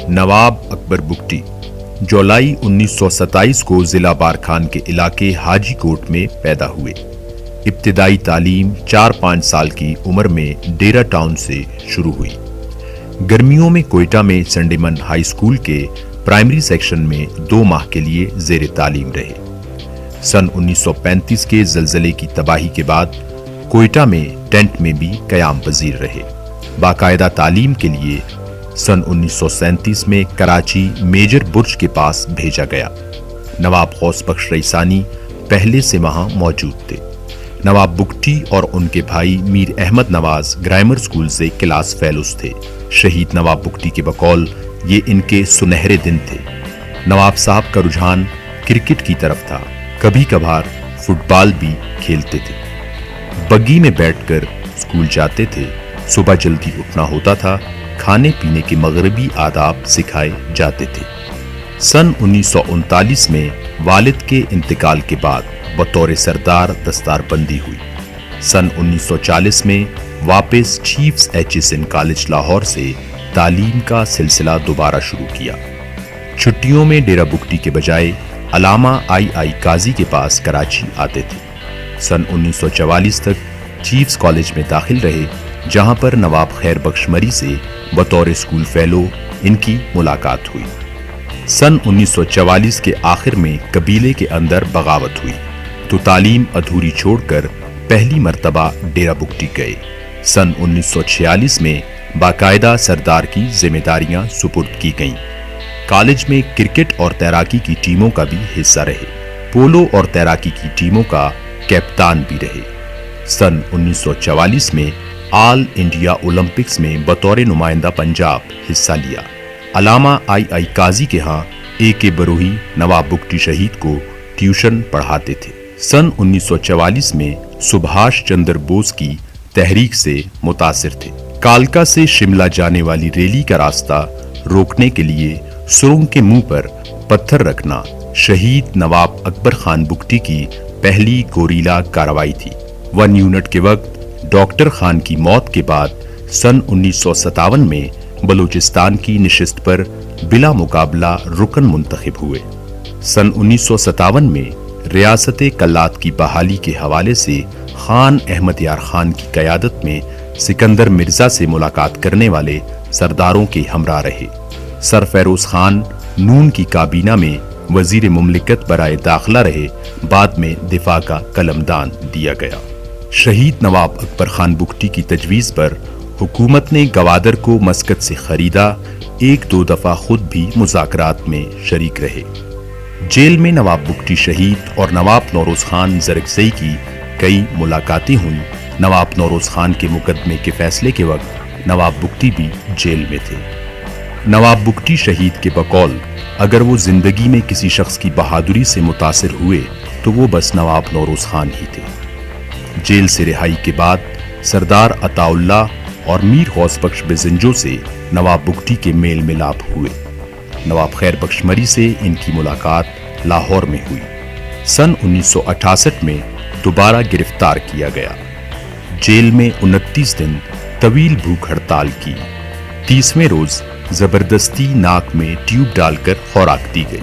نواب اکبر بگٹی جولائی 1927 کو ضلع بارکھان کے علاقے حاجی کوٹ میں پیدا ہوئے۔ ابتدائی تعلیم 4-5 سال کی عمر میں ڈیرہ ٹاؤن سے شروع ہوئی۔ گرمیوں میں کوئٹہ میں سنڈیمن ہائی اسکول کے پرائمری سیکشن میں 2 ماہ کے لیے زیر تعلیم رہے۔ سن 1935 کے زلزلے کی تباہی کے بعد کوئٹہ میں ٹینٹ میں بھی قیام پذیر رہے۔ باقاعدہ تعلیم کے لیے سن 1937 میں کراچی میجر برج کے پاس بھیجا گیا۔ نواب غوث بخش رئیسانی پہلے سے وہاں موجود تھے۔ نواب بگٹی اور ان کے بھائی میر احمد نواز گرامر اسکول سے کلاس فیلوز تھے۔ شہید نواب بگٹی کے بقول یہ ان کے سنہرے دن تھے۔ نواب صاحب کا رجحان کرکٹ کی طرف تھا، کبھی کبھار فٹ بال بھی کھیلتے تھے۔ بگی میں بیٹھ کر اسکول جاتے تھے۔ صبح جلدی اٹھنا ہوتا تھا۔ کھانے پینے کے مغربی آداب سکھائے جاتے تھے۔ سن 1939 میں والد کے انتقال کے بعد بطور سردار دستار بندی ہوئی۔ سن 1940 میں واپس چیفز ایچسن کالج لاہور سے تعلیم کا سلسلہ دوبارہ شروع کیا۔ چھٹیوں میں ڈیرہ بگٹی کے بجائے علامہ آئی قاضی کے پاس کراچی آتے تھے۔ سن 1944 تک چیفز کالج میں داخل رہے، جہاں پر نواب خیر بخش مری سے بطور اسکول فیلو ان کی ملاقات ہوئی۔ سن 1944 کے آخر میں قبیلے کے اندر بغاوت ہوئی تو تعلیم ادھوری چھوڑ کر پہلی مرتبہ ڈیرہ بگٹی گئے۔ سن 1946 میں باقاعدہ سردار کی ذمہ داریاں سپرد کی گئیں۔ کالج میں کرکٹ اور تیراکی کی ٹیموں کا بھی حصہ رہے۔ پولو اور تیراکی کی ٹیموں کا کیپٹان بھی رہے۔ سن 1944 میں آل انڈیا اولمپکس میں بطور نمائندہ پنجاب حصہ لیا۔ علامہ آئی قاضی کے ہاں A.K. بروہی نواب بگٹی شہید کو ٹیوشن پڑھاتے تھے۔ سن 1944 میں سبھاش چندر بوس کی تحریک سے متاثر تھے۔ کالکا سے شملہ جانے والی ریلی کا راستہ روکنے کے لیے سرنگ کے منہ پر پتھر رکھنا شہید نواب اکبر خان بگٹی کی پہلی گوریلا کارروائی تھی۔ 1 یونٹ کے وقت ڈاکٹر خان کی موت کے بعد سن 1957 میں بلوچستان کی نشست پر بلا مقابلہ رکن منتخب ہوئے۔ سن 1957 میں ریاست کلات کی بحالی کے حوالے سے خان احمد یار خان کی قیادت میں سکندر مرزا سے ملاقات کرنے والے سرداروں کے ہمراہ رہے۔ سر فیروز خان نون کی کابینہ میں وزیر مملکت برائے داخلہ رہے، بعد میں دفاع کا قلمدان دیا گیا۔ شہید نواب اکبر خان بگٹی کی تجویز پر حکومت نے گوادر کو مسقط سے خریدا۔ 1-2 دفعہ خود بھی مذاکرات میں شریک رہے۔ جیل میں نواب بگٹی شہید اور نواب نوروز خان زرکزئی کی کئی ملاقاتیں ہوئیں۔ نواب نوروز خان کے مقدمے کے فیصلے کے وقت نواب بگٹی بھی جیل میں تھے۔ نواب بگٹی شہید کے بقول اگر وہ زندگی میں کسی شخص کی بہادری سے متاثر ہوئے تو وہ بس نواب نوروز خان ہی تھے۔ جیل سے رہائی کے بعد سردار عطا اللہ اور میر غوث بخش بزنجو سے نواب بگٹی کے میل ملاپ ہوئے۔ نواب خیر بخش مری سے ان کی ملاقات لاہور میں ہوئی۔ سن 1968 میں دوبارہ گرفتار کیا گیا۔ جیل میں 29 دن طویل بھوک ہڑتال کی۔ 30ویں روز زبردستی ناک میں ٹیوب ڈال کر خوراک دی گئی۔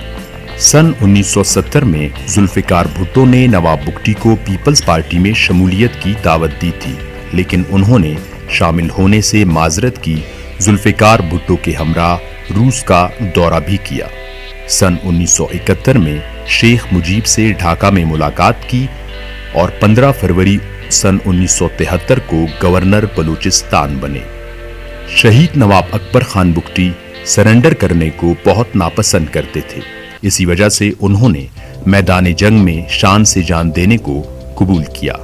سن 1970 میں ذوالفقار بھٹو نے نواب بگٹی کو پیپلز پارٹی میں شمولیت کی دعوت دی تھی، لیکن انہوں نے شامل ہونے سے معذرت کی۔ ذوالفقار بھٹو کے ہمراہ روس کا دورہ بھی کیا۔ سن 1971 میں شیخ مجیب سے ڈھاکہ میں ملاقات کی اور 15 فروری سن 1973 کو گورنر بلوچستان بنے۔ شہید نواب اکبر خان بگٹی سرنڈر کرنے کو بہت ناپسند کرتے تھے، اسی وجہ سے انہوں نے میدان جنگ میں شان سے جان دینے کو قبول کیا۔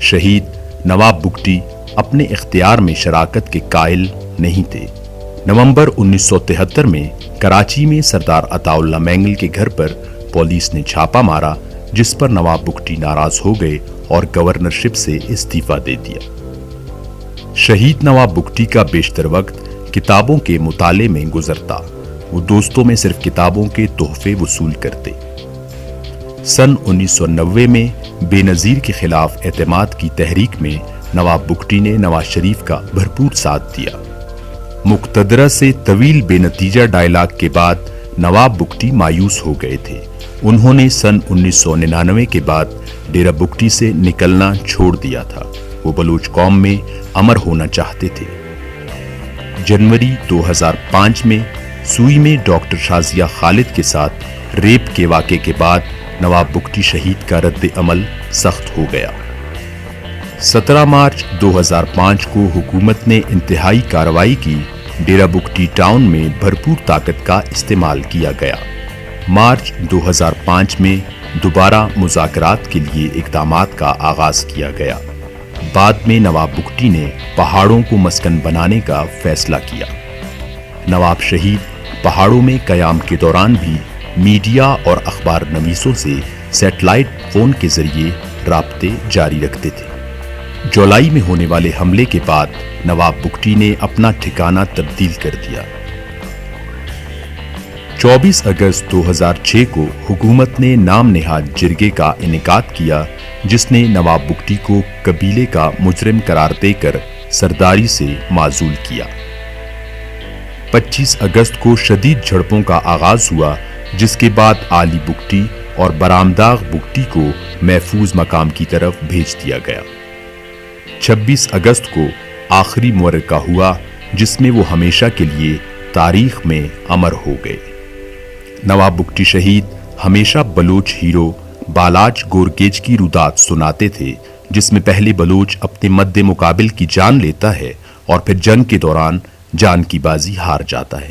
شہید نواب بگٹی اپنے اختیار میں شراکت کے قائل نہیں تھے۔ نومبر 1973 میں کراچی میں سردار عطا اللہ مینگل کے گھر پر پولیس نے چھاپا مارا، جس پر نواب بگٹی ناراض ہو گئے اور گورنرشپ سے استعفیٰ دے دیا۔ شہید نواب بگٹی کا بیشتر وقت کتابوں کے مطالعے میں گزرتا۔ وہ دوستوں میں صرف کتابوں کے تحفے وصول کرتے۔ سن 1990 میں بے نظیر کے خلاف اعتماد کی تحریک میں نواب بگٹی نے نواز شریف کا بھرپور ساتھ دیا۔ مقتدرہ سے طویل بے نتیجہ ڈائلاگ کے بعد نواب بگٹی مایوس ہو گئے تھے۔ انہوں نے سن 1999 کے بعد ڈیرہ بگٹی سے نکلنا چھوڑ دیا تھا۔ وہ بلوچ قوم میں امر ہونا چاہتے تھے۔ جنوری 2005 میں سوئی میں ڈاکٹر شازیہ خالد کے ساتھ ریپ کے واقعے کے بعد نواب بگٹی شہید کا رد عمل سخت ہو گیا۔ 17 مارچ 2005 کو حکومت نے انتہائی کارروائی کی۔ ڈیرہ بگٹی ٹاؤن میں بھرپور طاقت کا استعمال کیا گیا۔ مارچ 2005 میں دوبارہ مذاکرات کے لیے اقدامات کا آغاز کیا گیا۔ بعد میں نواب بگٹی نے پہاڑوں کو مسکن بنانے کا فیصلہ کیا۔ نواب شہید پہاڑوں میں قیام کے دوران بھی میڈیا اور اخبار نویسوں سے سیٹلائٹ فون کے ذریعے رابطے جاری رکھتے تھے۔ جولائی میں ہونے والے حملے کے بعد نواب بگٹی نے اپنا ٹھکانہ تبدیل کر دیا۔ 24 اگست 2006 کو حکومت نے نام نہاد جرگے کا انعقاد کیا، جس نے نواب بگٹی کو قبیلے کا مجرم قرار دے کر سرداری سے معزول کیا۔ 25 اگست کو شدید جھڑپوں کا آغاز ہوا، جس کے بعد علی بگٹی اور برامداغ بگٹی کو محفوظ مقام کی طرف بھیج دیا گیا۔ 26 اگست کو آخری معرکہ ہوا، جس میں وہ ہمیشہ کے لیے تاریخ میں امر ہو گئے۔ نواب بگٹی شہید ہمیشہ بلوچ ہیرو بالاچ گورگیج کی رودات سناتے تھے، جس میں پہلے بلوچ اپنے مد مقابل کی جان لیتا ہے اور پھر جنگ کے دوران جان کی بازی ہار جاتا ہے۔